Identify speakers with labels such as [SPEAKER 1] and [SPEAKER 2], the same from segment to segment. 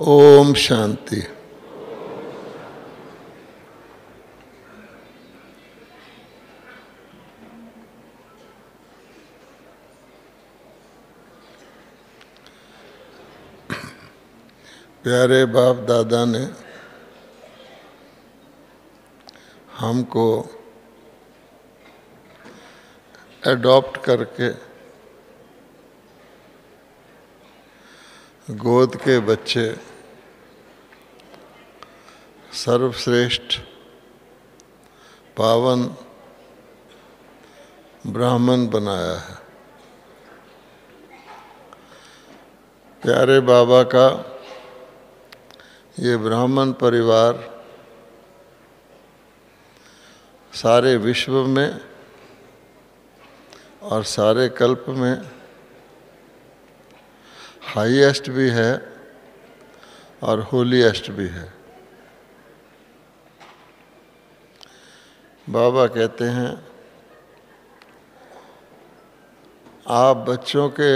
[SPEAKER 1] ओम शांति। प्यारे बाप दादा ने हमको एडॉप्ट करके गोद के बच्चे सर्वश्रेष्ठ पावन ब्राह्मण बनाया है। प्यारे बाबा का ये ब्राह्मण परिवार सारे विश्व में और सारे कल्प में हाईएस्ट भी है और होलीएस्ट भी है। बाबा कहते हैं, आप बच्चों के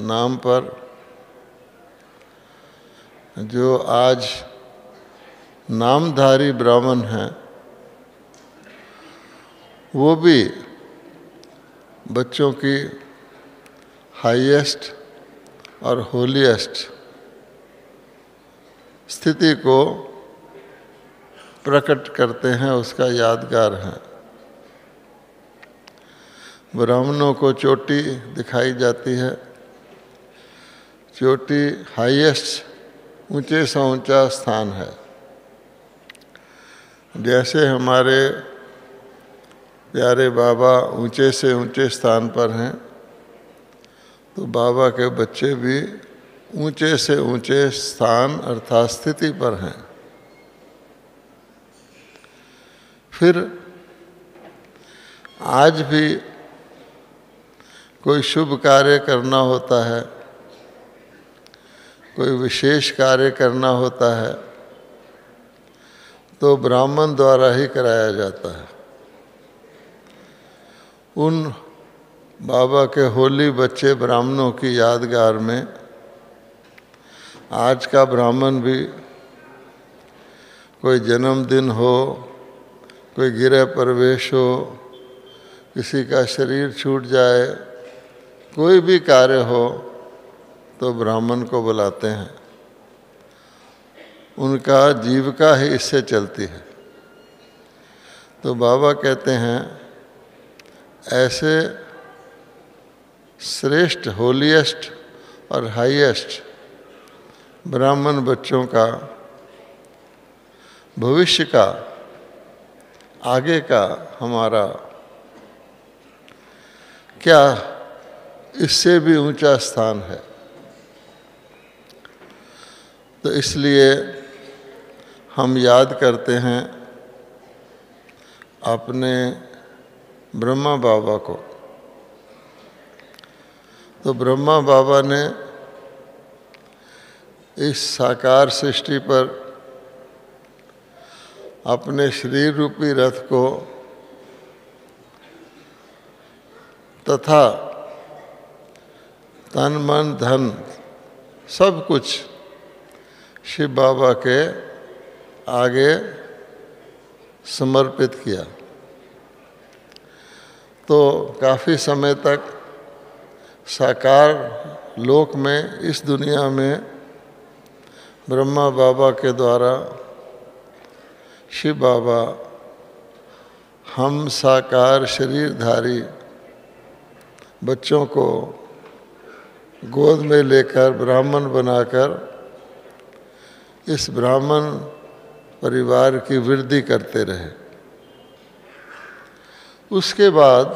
[SPEAKER 1] नाम पर जो आज नामधारी ब्राह्मण हैं, वो भी बच्चों की हाईएस्ट और होलीएस्ट स्थिति को प्रकट करते हैं, उसका यादगार है। ब्राह्मणों को चोटी दिखाई जाती है। चोटी हाईएस्ट ऊंचे से ऊंचा स्थान है। जैसे हमारे प्यारे बाबा ऊंचे से ऊंचे स्थान पर हैं, तो बाबा के बच्चे भी ऊंचे से ऊंचे स्थान अर्थात स्थिति पर हैं। फिर आज भी कोई शुभ कार्य करना होता है, कोई विशेष कार्य करना होता है, तो ब्राह्मण द्वारा ही कराया जाता है। उन बाबा के होली बच्चे ब्राह्मणों की यादगार में आज का ब्राह्मण भी कोई जन्मदिन हो, कोई गृह प्रवेश हो, किसी का शरीर छूट जाए, कोई भी कार्य हो, तो ब्राह्मण को बुलाते हैं। उनका जीविका ही इससे चलती है। तो बाबा कहते हैं, ऐसे श्रेष्ठ होलीएस्ट और हाईएस्ट ब्राह्मण बच्चों का भविष्य का, आगे का हमारा क्या इससे भी ऊंचा स्थान है। तो इसलिए हम याद करते हैं अपने ब्रह्मा बाबा को। तो ब्रह्मा बाबा ने इस साकार सृष्टि पर अपने शरीर रूपी रथ को तथा तन मन धन सब कुछ शिव बाबा के आगे समर्पित किया। तो काफ़ी समय तक साकार लोक में, इस दुनिया में ब्रह्मा बाबा के द्वारा शिव बाबा हम साकार शरीरधारी बच्चों को गोद में लेकर ब्राह्मण बनाकर इस ब्राह्मण परिवार की वृद्धि करते रहे। उसके बाद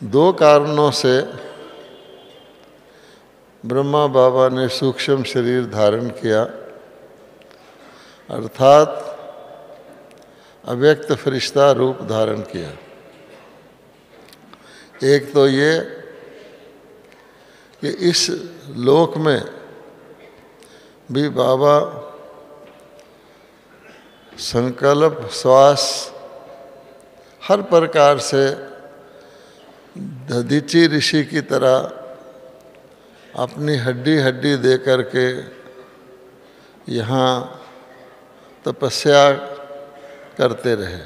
[SPEAKER 1] दो कारणों से ब्रह्मा बाबा ने सूक्ष्म शरीर धारण किया, अर्थात अव्यक्त फरिश्ता रूप धारण किया। एक तो ये कि इस लोक में भी बाबा संकल्प, श्वास, हर प्रकार से दधीची ऋषि की तरह अपनी हड्डी हड्डी दे करके यहाँ तपस्या करते रहे।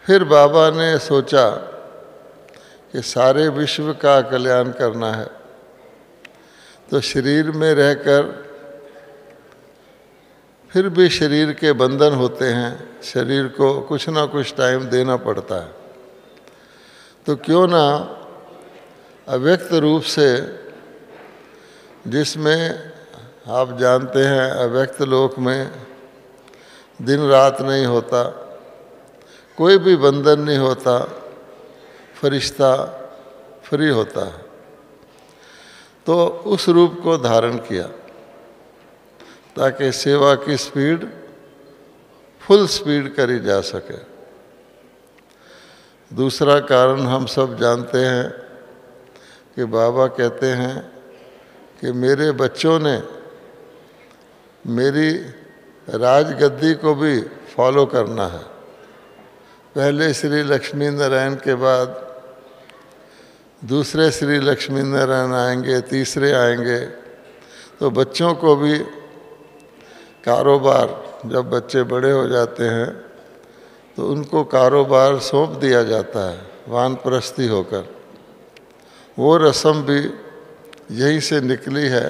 [SPEAKER 1] फिर बाबा ने सोचा कि सारे विश्व का कल्याण करना है, तो शरीर में रहकर फिर भी शरीर के बंधन होते हैं, शरीर को कुछ ना कुछ टाइम देना पड़ता है। तो क्यों ना अव्यक्त रूप से, जिसमें आप जानते हैं अव्यक्त लोक में दिन रात नहीं होता, कोई भी बंधन नहीं होता, फरिश्ता फ्री होता है, तो उस रूप को धारण किया ताकि सेवा की स्पीड फुल स्पीड करी जा सके। दूसरा कारण हम सब जानते हैं कि बाबा कहते हैं कि मेरे बच्चों ने मेरी राजगद्दी को भी फॉलो करना है। पहले श्री लक्ष्मी नारायण के बाद दूसरे श्री लक्ष्मी नारायण आएंगे, तीसरे आएंगे, तो बच्चों को भी कारोबार, जब बच्चे बड़े हो जाते हैं तो उनको कारोबार सौंप दिया जाता है वानप्रस्थी होकर। वो रस्म भी यहीं से निकली है।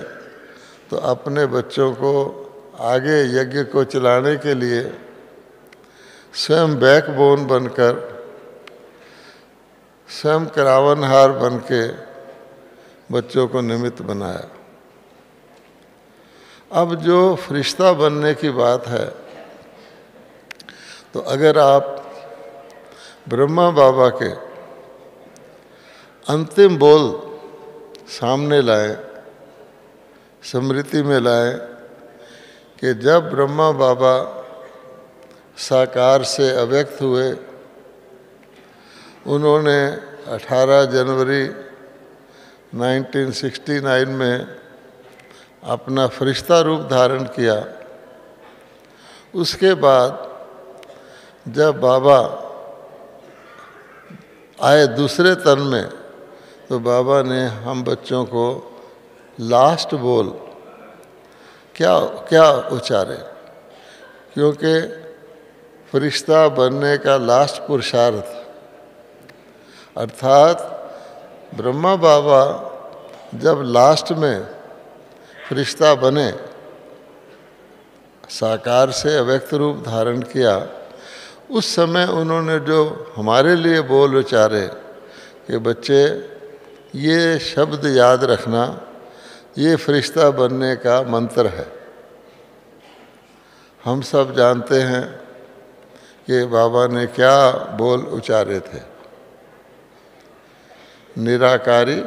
[SPEAKER 1] तो अपने बच्चों को आगे यज्ञ को चलाने के लिए स्वयं बैकबोन बनकर, स्वयं करावनहार बन के बच्चों को निमित्त बनाया। अब जो फरिश्ता बनने की बात है, तो अगर आप ब्रह्मा बाबा के अंतिम बोल सामने लाएं, स्मृति में लाएं कि जब ब्रह्मा बाबा साकार से अव्यक्त हुए, उन्होंने 18 जनवरी 1969 में अपना फरिश्ता रूप धारण किया। उसके बाद जब बाबा आए दूसरे तन में, तो बाबा ने हम बच्चों को लास्ट बोल क्या उच्चारे, क्योंकि फरिश्ता बनने का लास्ट पुरुषार्थ, अर्थात ब्रह्मा बाबा जब लास्ट में फरिश्ता बने, साकार से अव्यक्त रूप धारण किया, उस समय उन्होंने जो हमारे लिए बोल उच्चारे कि बच्चे ये शब्द याद रखना, ये फरिश्ता बनने का मंत्र है। हम सब जानते हैं कि बाबा ने क्या बोल उच्चारे थे। निराकारी,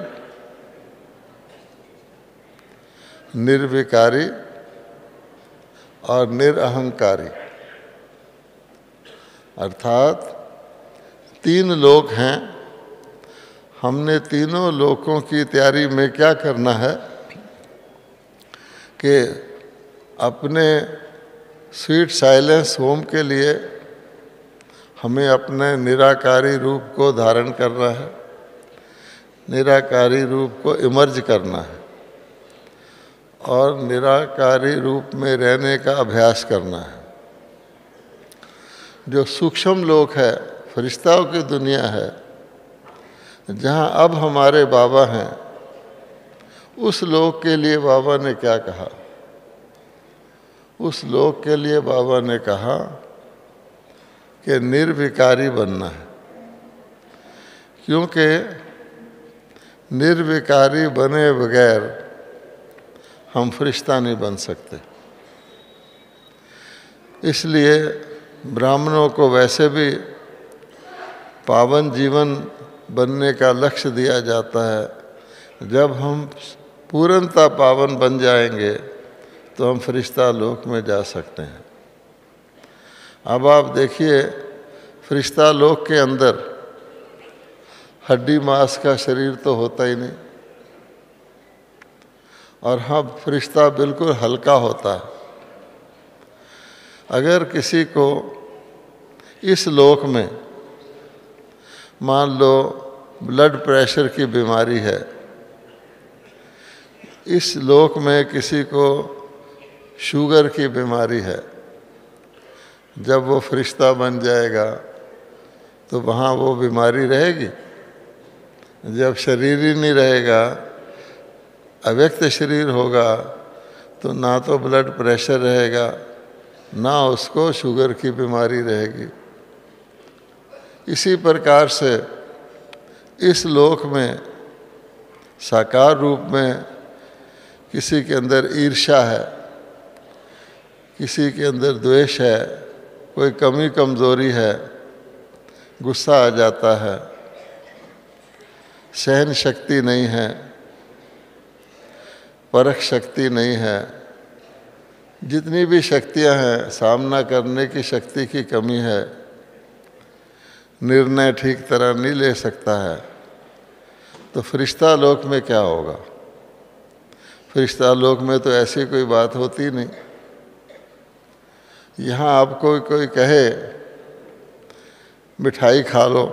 [SPEAKER 1] निर्विकारी और निरअहंकारी, अर्थात 3 लोक हैं। हमने तीनों लोकों की तैयारी में क्या करना है कि अपने स्वीट साइलेंस होम के लिए हमें अपने निराकारी रूप को धारण करना है, निराकारी रूप को इमर्ज करना है और निराकारी रूप में रहने का अभ्यास करना है। जो सूक्ष्म लोक है, फरिश्ताओं की दुनिया है, जहाँ अब हमारे बाबा हैं, उस लोक के लिए बाबा ने क्या कहा? उस लोक के लिए बाबा ने कहा कि निर्विकारी बनना है, क्योंकि निर्विकारी बने बगैर हम फरिश्ता नहीं बन सकते। इसलिए ब्राह्मणों को वैसे भी पावन जीवन बनने का लक्ष्य दिया जाता है। जब हम पूर्णतः पावन बन जाएंगे तो हम फरिश्ता लोक में जा सकते हैं। अब आप देखिए, फरिश्ता लोक के अंदर हड्डी मांस का शरीर तो होता ही नहीं, और हाँ, फरिश्ता बिल्कुल हल्का होता है। अगर किसी को इस लोक में मान लो ब्लड प्रेशर की बीमारी है, इस लोक में किसी को शुगर की बीमारी है, जब वो फरिश्ता बन जाएगा तो वहाँ वो बीमारी रहेगी? जब शरीर ही नहीं रहेगा, अव्यक्त शरीर होगा, तो ना तो ब्लड प्रेशर रहेगा, ना उसको शुगर की बीमारी रहेगी। इसी प्रकार से इस लोक में साकार रूप में किसी के अंदर ईर्ष्या है, किसी के अंदर द्वेष है, कोई कमी कमज़ोरी है, गुस्सा आ जाता है, सहन शक्ति नहीं है, परख शक्ति नहीं है, जितनी भी शक्तियां हैं सामना करने की शक्ति की कमी है, निर्णय ठीक तरह नहीं ले सकता है, तो फरिश्ता लोक में क्या होगा? फरिश्ता लोक में तो ऐसी कोई बात होती नहीं। यहाँ आपको कोई कहे मिठाई खा लो,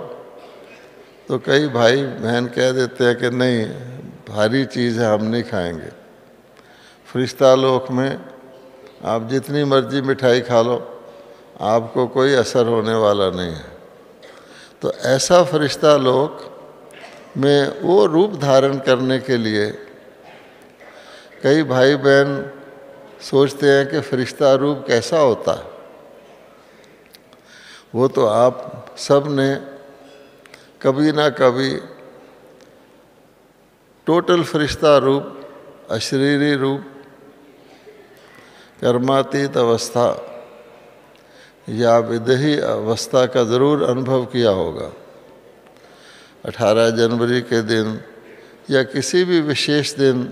[SPEAKER 1] तो कई भाई बहन कह देते हैं कि नहीं, भारी चीज़ है, हम नहीं खाएंगे। फरिश्ता लोक में आप जितनी मर्जी मिठाई खा लो, आपको कोई असर होने वाला नहीं है। तो ऐसा फरिश्ता लोक में वो रूप धारण करने के लिए कई भाई बहन सोचते हैं कि फरिश्ता रूप कैसा होता है। वो तो आप सब ने कभी ना कभी टोटल फरिश्ता रूप, अशरीरी रूप, कर्मातीत अवस्था या विदेही अवस्था का ज़रूर अनुभव किया होगा। 18 जनवरी के दिन या किसी भी विशेष दिन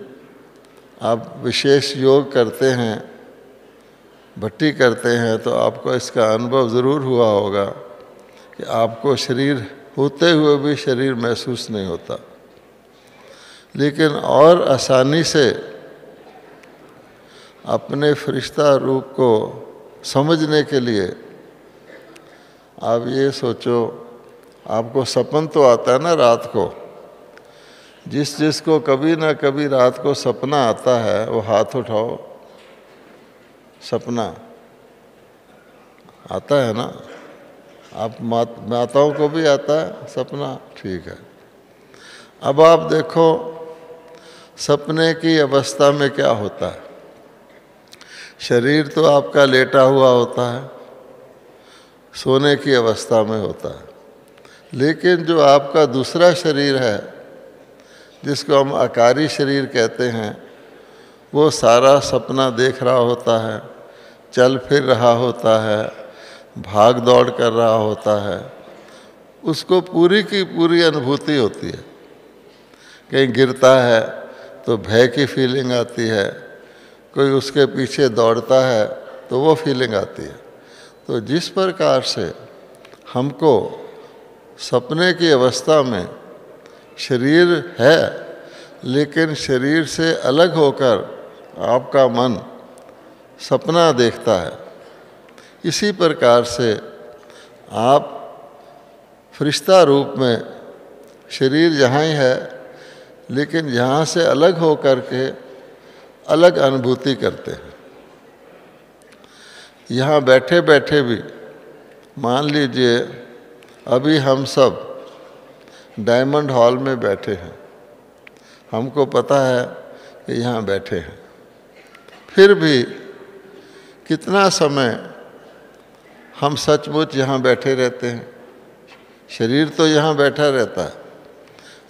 [SPEAKER 1] आप विशेष योग करते हैं, भट्टी करते हैं, तो आपको इसका अनुभव ज़रूर हुआ होगा कि आपको शरीर होते हुए भी शरीर महसूस नहीं होता। लेकिन और आसानी से अपने फरिश्ता रूप को समझने के लिए आप ये सोचो, आपको सपन तो आता है ना रात को। जिसको कभी ना कभी रात को सपना आता है वो हाथ उठाओ। सपना आता है ना? आप माताओं को भी आता है सपना? ठीक है। अब आप देखो सपने की अवस्था में क्या होता है। शरीर तो आपका लेटा हुआ होता है, सोने की अवस्था में होता है, लेकिन जो आपका दूसरा शरीर है, जिसको हम आकारी शरीर कहते हैं, वो सारा सपना देख रहा होता है, चल फिर रहा होता है, भाग दौड़ कर रहा होता है। उसको पूरी की पूरी अनुभूति होती है। कहीं गिरता है तो भय की फीलिंग आती है, कोई उसके पीछे दौड़ता है तो वो फीलिंग आती है। तो जिस प्रकार से हमको सपने की अवस्था में शरीर है, लेकिन शरीर से अलग होकर आपका मन सपना देखता है, इसी प्रकार से आप फरिश्ता रूप में शरीर यहाँ ही है, लेकिन यहाँ से अलग होकर के अलग अनुभूति करते हैं। यहाँ बैठे बैठे भी मान लीजिए अभी हम सब डायमंड हॉल में बैठे हैं, हमको पता है कि यहाँ बैठे हैं, फिर भी कितना समय हम सचमुच यहाँ बैठे रहते हैं। शरीर तो यहाँ बैठा रहता है,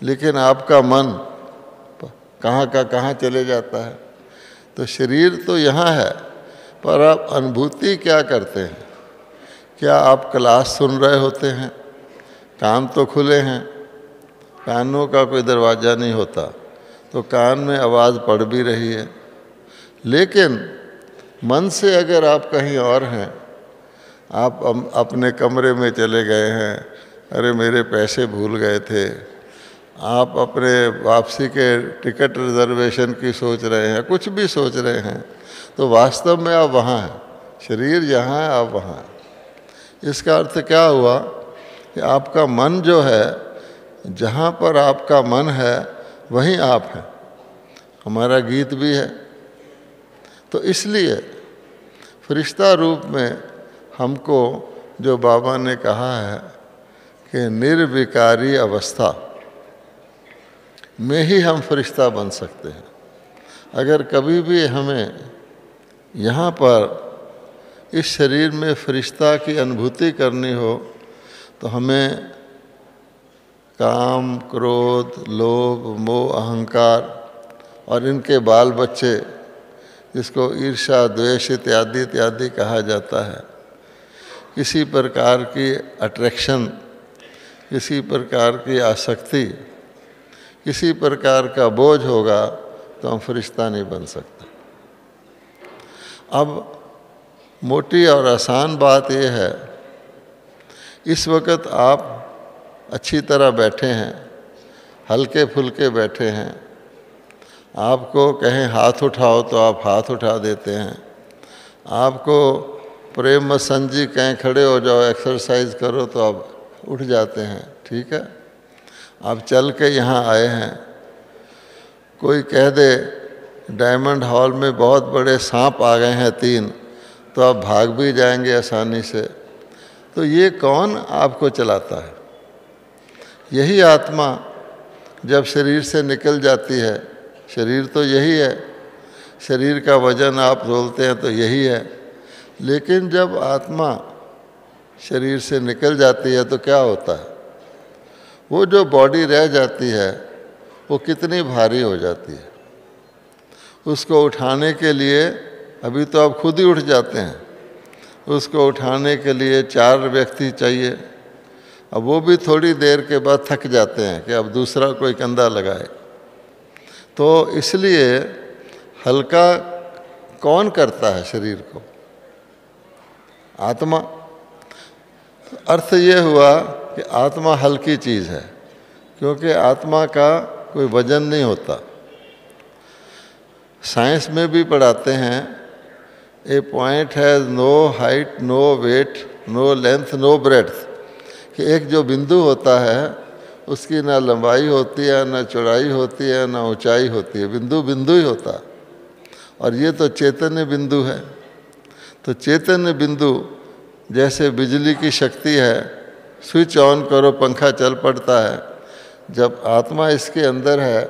[SPEAKER 1] लेकिन आपका मन कहाँ का कहाँ चले जाता है। तो शरीर तो यहाँ है, पर आप अनुभूति क्या करते हैं? क्या आप क्लास सुन रहे होते हैं? कान तो खुले हैं, कानों का कोई दरवाज़ा नहीं होता, तो कान में आवाज़ पड़ भी रही है, लेकिन मन से अगर आप कहीं और हैं, आप अपने कमरे में चले गए हैं, अरे मेरे पैसे भूल गए थे, आप अपने वापसी के टिकट रिजर्वेशन की सोच रहे हैं, कुछ भी सोच रहे हैं, तो वास्तव में आप वहाँ हैं। शरीर यहाँ है, आप वहाँ हैं। इसका अर्थ क्या हुआ कि आपका मन जो है, जहाँ पर आपका मन है वहीं आप हैं। हमारा गीत भी है। तो इसलिए फरिश्ता रूप में हमको जो बाबा ने कहा है कि निर्विकारी अवस्था में ही हम फरिश्ता बन सकते हैं। अगर कभी भी हमें यहाँ पर इस शरीर में फरिश्ता की अनुभूति करनी हो तो हमें काम, क्रोध, लोभ, मोह, अहंकार और इनके बाल बच्चे, जिसको ईर्ष्या, द्वेष इत्यादि इत्यादि कहा जाता है, किसी प्रकार की अट्रैक्शन, किसी प्रकार की आसक्ति, किसी प्रकार का बोझ होगा तो हम फरिश्ता नहीं बन सकते। अब मोटी और आसान बात यह है, इस वक्त आप अच्छी तरह बैठे हैं, हल्के फुल्के बैठे हैं, आपको कहें हाथ उठाओ तो आप हाथ उठा देते हैं, आपको प्रेम संजी कहें खड़े हो जाओ, एक्सरसाइज करो तो आप उठ जाते हैं। ठीक है, आप चल के यहाँ आए हैं। कोई कह दे डायमंड हॉल में बहुत बड़े सांप आ गए हैं 3, तो आप भाग भी जाएंगे आसानी से। तो ये कौन आपको चलाता है? यही आत्मा जब शरीर से निकल जाती है, शरीर तो यही है, शरीर का वजन आप तोलते हैं तो यही है, लेकिन जब आत्मा शरीर से निकल जाती है तो क्या होता है? वो जो बॉडी रह जाती है वो कितनी भारी हो जाती है। उसको उठाने के लिए, अभी तो आप खुद ही उठ जाते हैं, उसको उठाने के लिए 4 व्यक्ति चाहिए। अब वो भी थोड़ी देर के बाद थक जाते हैं कि अब दूसरा कोई कंधा लगाए। तो इसलिए हल्का कौन करता है शरीर को? आत्मा। अर्थ ये हुआ कि आत्मा हल्की चीज़ है, क्योंकि आत्मा का कोई वजन नहीं होता। साइंस में भी पढ़ाते हैं, a point has no height, no weight, no length, no breadth, कि एक जो बिंदु होता है उसकी ना लंबाई होती है, ना चौड़ाई होती है, ना ऊंचाई होती है, बिंदु बिंदु ही होता है। और ये तो चैतन्य बिंदु है। तो चैतन्य बिंदु जैसे बिजली की शक्ति है, स्विच ऑन करो पंखा चल पड़ता है, जब आत्मा इसके अंदर है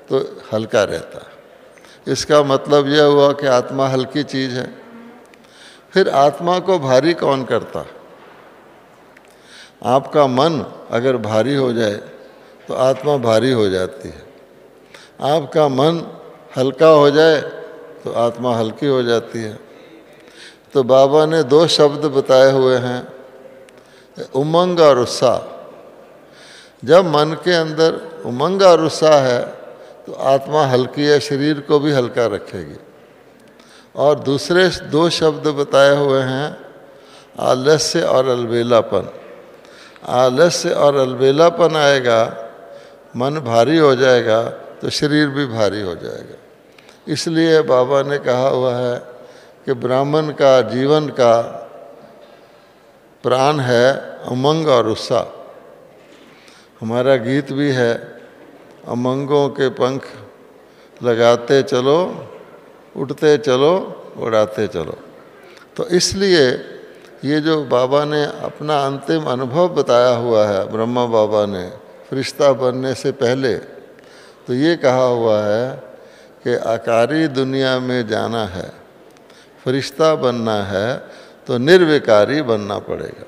[SPEAKER 1] तो हल्का रहता है। इसका मतलब यह हुआ कि आत्मा हल्की चीज़ है। फिर आत्मा को भारी कौन करता? आपका मन अगर भारी हो जाए तो आत्मा भारी हो जाती है, आपका मन हल्का हो जाए तो आत्मा हल्की हो जाती है। तो बाबा ने 2 शब्द बताए हुए हैं, उमंग और उत्साह। जब मन के अंदर उमंग और उत्साह है तो आत्मा हल्की है, शरीर को भी हल्का रखेगी। और दूसरे 2 शब्द बताए हुए हैं, आलस्य और अलबेलापन। आलस्य और अलबेलापन आएगा, मन भारी हो जाएगा तो शरीर भी भारी हो जाएगा। इसलिए बाबा ने कहा हुआ है कि ब्राह्मण का जीवन का प्राण है उमंग और उत्साह। हमारा गीत भी है, उमंगों के पंख लगाते चलो, उड़ते चलो, उड़ाते चलो। तो इसलिए ये जो बाबा ने अपना अंतिम अनुभव बताया हुआ है, ब्रह्मा बाबा ने फरिश्ता बनने से पहले, तो ये कहा हुआ है कि आकारी दुनिया में जाना है, फरिश्ता बनना है तो निर्विकारी बनना पड़ेगा।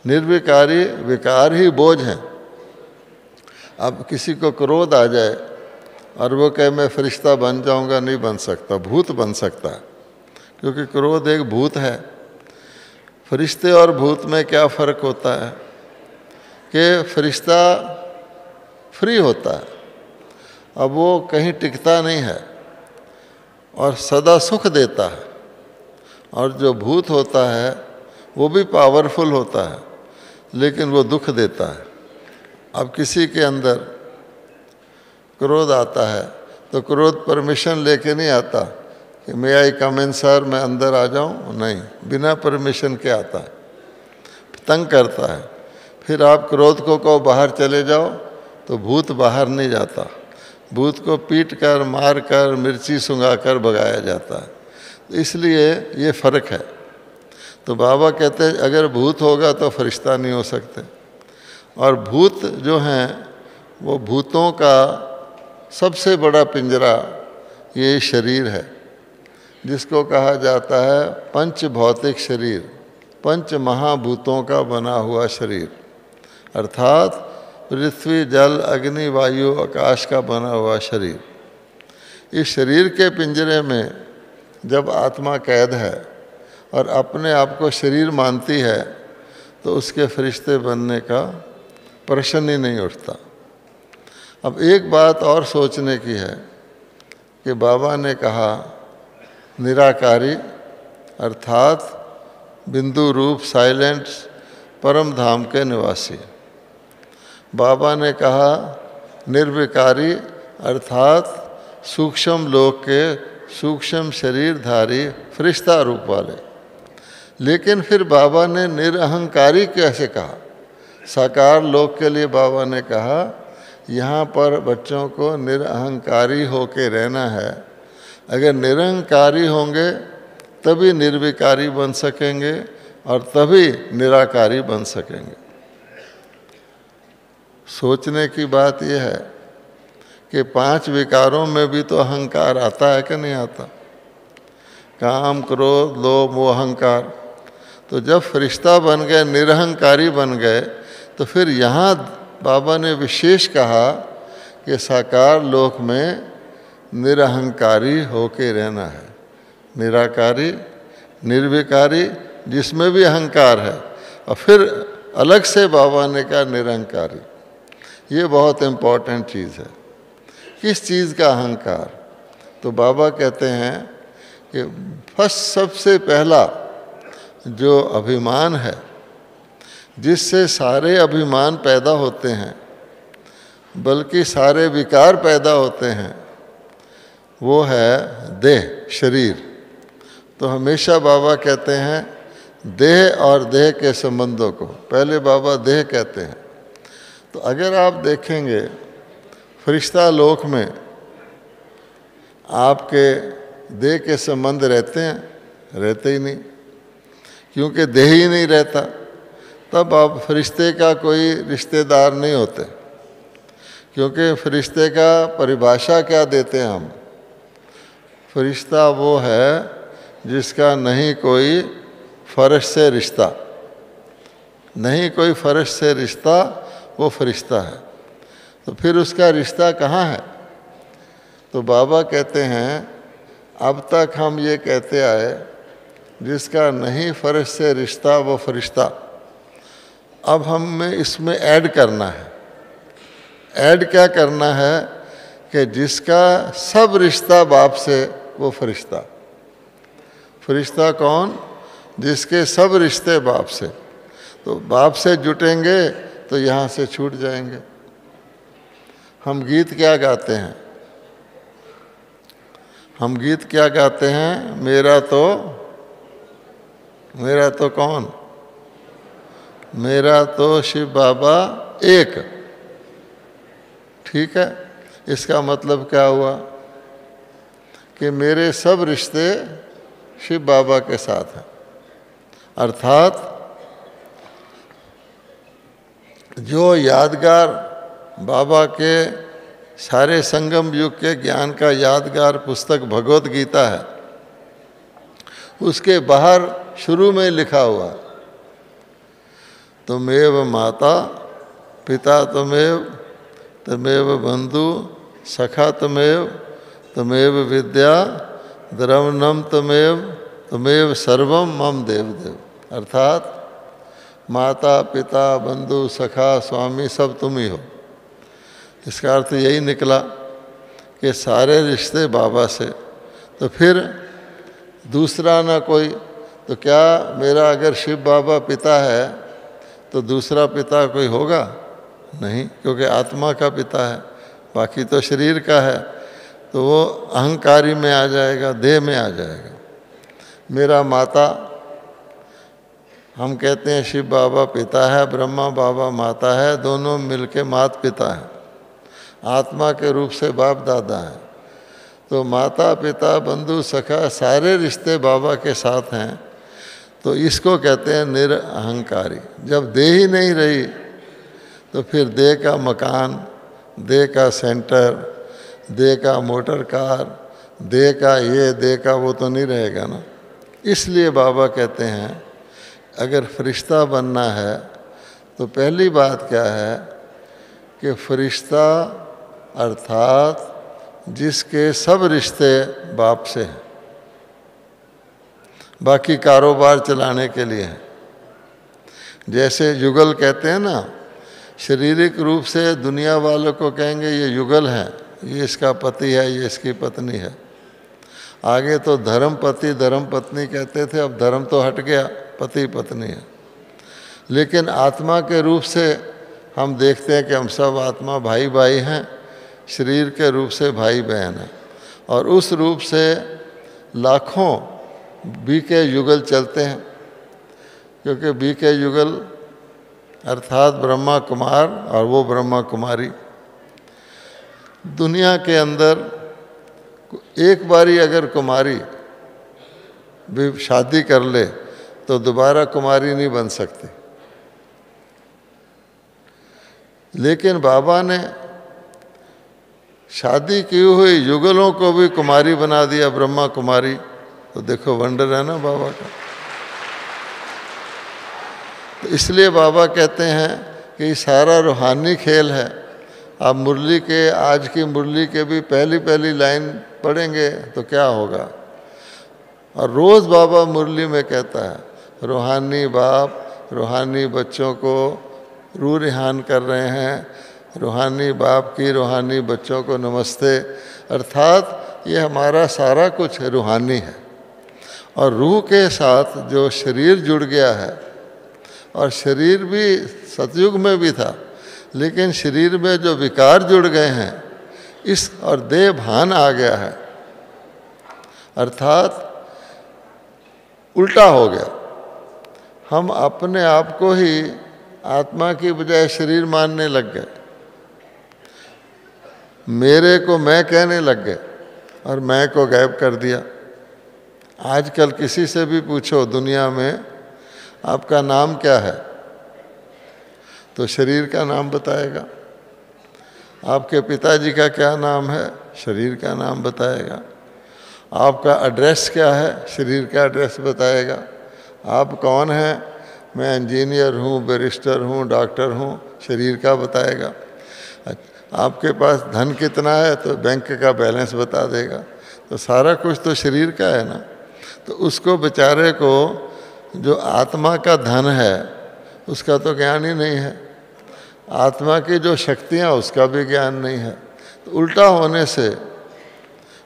[SPEAKER 1] निर्विकारी, विकार ही बोझ हैं। अब किसी को क्रोध आ जाए और वो कहे मैं फरिश्ता बन जाऊंगा, नहीं बन सकता, भूत बन सकता है, क्योंकि क्रोध एक भूत है। फरिश्ते और भूत में क्या फ़र्क होता है कि फरिश्ता फ्री होता है, अब वो कहीं टिकता नहीं है और सदा सुख देता है। और जो भूत होता है वो भी पावरफुल होता है, लेकिन वो दुख देता है। अब किसी के अंदर क्रोध आता है तो क्रोध परमिशन लेके नहीं आता कि मे आई कम इन सर, मैं अंदर आ जाऊं, नहीं, बिना परमिशन के आता है, तंग करता है। फिर आप क्रोध को कहो बाहर चले जाओ तो भूत बाहर नहीं जाता, भूत को पीट कर, मार कर, मिर्ची सुंघा कर भगाया जाता है। तो इसलिए ये फर्क है। तो बाबा कहते हैं अगर भूत होगा तो फरिश्ता नहीं हो सकते। और भूत जो हैं वो भूतों का सबसे बड़ा पिंजरा ये शरीर है, जिसको कहा जाता है पंच भौतिक शरीर, पंच महाभूतों का बना हुआ शरीर, अर्थात पृथ्वी, जल, अग्नि, वायु, आकाश का बना हुआ शरीर। इस शरीर के पिंजरे में जब आत्मा कैद है और अपने आप को शरीर मानती है तो उसके फरिश्ते बनने का प्रश्न ही नहीं उठता। अब एक बात और सोचने की है कि बाबा ने कहा निराकारी अर्थात बिंदु रूप साइलेंट परम धाम के निवासी। बाबा ने कहा निर्विकारी अर्थात सूक्ष्म लोक के सूक्ष्म शरीरधारी फरिश्ता रूप वाले। लेकिन फिर बाबा ने निरअहंकारी कैसे कहा? साकार लोक के लिए बाबा ने कहा यहाँ पर बच्चों को निरअहंकारी होके रहना है। अगर निरअहंकारी होंगे तभी निर्विकारी बन सकेंगे और तभी निराकारी बन सकेंगे। सोचने की बात यह है कि 5 विकारों में भी तो अहंकार आता है कि नहीं आता? काम, क्रोध, लोभ, मोह, अहंकार। तो जब फरिश्ता बन गए, निरअहंकारी बन गए, तो फिर यहाँ बाबा ने विशेष कहा कि साकार लोक में निरअहंकारी होके रहना है। निराकारी, निर्विकारी, जिसमें भी अहंकार है, और फिर अलग से बाबा ने कहा निरअहंकारी। ये बहुत इम्पोर्टेंट चीज़ है। किस चीज़ का अहंकार? तो बाबा कहते हैं कि फर्स्ट सबसे पहला जो अभिमान है, जिससे सारे अभिमान पैदा होते हैं, बल्कि सारे विकार पैदा होते हैं, वो है देह, शरीर। तो हमेशा बाबा कहते हैं देह और देह के संबंधों को पहले बाबा देह कहते हैं। तो अगर आप देखेंगे फरिश्ता लोक में आपके देह के संबंध रहते हैं? रहते ही नहीं, क्योंकि देह ही नहीं रहता। तब आप फरिश्ते का कोई रिश्तेदार नहीं होते, क्योंकि फरिश्ते का परिभाषा क्या देते हैं हम? फरिश्ता वो है जिसका नहीं कोई फर्श से रिश्ता, नहीं कोई फर्श से रिश्ता, वो फरिश्ता है। तो फिर उसका रिश्ता कहाँ है? तो बाबा कहते हैं अब तक हम ये कहते आए जिसका नहीं फर्श से रिश्ता वो फरिश्ता। अब हमें इसमें ऐड करना है। ऐड क्या करना है? कि जिसका सब रिश्ता बाप से वो फरिश्ता। फरिश्ता कौन? जिसके सब रिश्ते बाप से। तो बाप से जुटेंगे तो यहाँ से छूट जाएंगे। हम गीत क्या गाते हैं? हम गीत क्या गाते हैं? मेरा तो कौन? मेरा तो शिव बाबा एक। ठीक है, इसका मतलब क्या हुआ कि मेरे सब रिश्ते शिव बाबा के साथ हैं। अर्थात जो यादगार बाबा के सारे संगम युग के ज्ञान का यादगार पुस्तक भगवत गीता है, उसके बाहर शुरू में लिखा हुआ तुमेव माता पिता तुमेव तमेव बंधु सखा तमेव विद्या द्रवणम तमेव सर्वम मम देव देव। अर्थात माता पिता बंधु सखा स्वामी सब तुम ही हो। इसका अर्थ यही निकला कि सारे रिश्ते बाबा से। तो फिर दूसरा ना कोई। तो क्या मेरा अगर शिव बाबा पिता है तो दूसरा पिता कोई होगा? नहीं, क्योंकि आत्मा का पिता है, बाकी तो शरीर का है। तो वो अहंकारी में आ जाएगा, देह में आ जाएगा। मेरा माता, हम कहते हैं शिव बाबा पिता है, ब्रह्मा बाबा माता है, दोनों मिलके मात पिता है। आत्मा के रूप से बाप दादा हैं। तो माता पिता बंधु सखा सारे रिश्ते बाबा के साथ हैं। तो इसको कहते हैं निरअहंकारी। जब देह ही नहीं रही तो फिर देह का मकान, देह का सेंटर, देह का मोटर कार, देह का ये, देह का वो तो नहीं रहेगा ना। इसलिए बाबा कहते हैं अगर फरिश्ता बनना है तो पहली बात क्या है कि फरिश्ता अर्थात जिसके सब रिश्ते बाप से हैं, बाकी कारोबार चलाने के लिए हैं। जैसे युगल कहते हैं ना, शारीरिक रूप से दुनिया वालों को कहेंगे ये युगल है, ये इसका पति है, ये इसकी पत्नी है। आगे तो धर्म पति धर्म पत्नी कहते थे, अब धर्म तो हट गया, पति पत्नी है। लेकिन आत्मा के रूप से हम देखते हैं कि हम सब आत्मा भाई भाई हैं, शरीर के रूप से भाई बहन हैं। और उस रूप से लाखों बीके युगल चलते हैं, क्योंकि बीके युगल अर्थात ब्रह्मा कुमार और वो ब्रह्मा कुमारी। दुनिया के अंदर एक बारी अगर कुमारी भी शादी कर ले तो दोबारा कुमारी नहीं बन सकती। लेकिन बाबा ने शादी की हुई युगलों को भी कुमारी बना दिया, ब्रह्मा कुमारी। तो देखो वंडर है ना बाबा का। तो इसलिए बाबा कहते हैं कि सारा रूहानी खेल है। आप मुरली के, आज की मुरली के भी पहली पहली लाइन पढ़ेंगे तो क्या होगा। और रोज़ बाबा मुरली में कहता है रूहानी बाप रूहानी बच्चों को रूह रिहान कर रहे हैं, रूहानी बाप की रूहानी बच्चों को नमस्ते। अर्थात ये हमारा सारा कुछ रूहानी है। और रूह के साथ जो शरीर जुड़ गया है, और शरीर भी सतयुग में भी था, लेकिन शरीर में जो विकार जुड़ गए हैं इस और देह भान आ गया है, अर्थात उल्टा हो गया। हम अपने आप को ही आत्मा की बजाय शरीर मानने लग गए, मेरे को मैं कहने लग गए और मैं को गायब कर दिया। आजकल किसी से भी पूछो दुनिया में आपका नाम क्या है, तो शरीर का नाम बताएगा। आपके पिताजी का क्या नाम है, शरीर का नाम बताएगा। आपका एड्रेस क्या है, शरीर का एड्रेस बताएगा। आप कौन हैं, मैं इंजीनियर हूँ, बैरिस्टर हूँ, डॉक्टर हूँ, शरीर का बताएगा। आपके पास धन कितना है तो बैंक का बैलेंस बता देगा। तो सारा कुछ तो शरीर का है ना। तो उसको बेचारे को जो आत्मा का धन है उसका तो ज्ञान ही नहीं है, आत्मा की जो शक्तियाँ उसका भी ज्ञान नहीं है। तो उल्टा होने से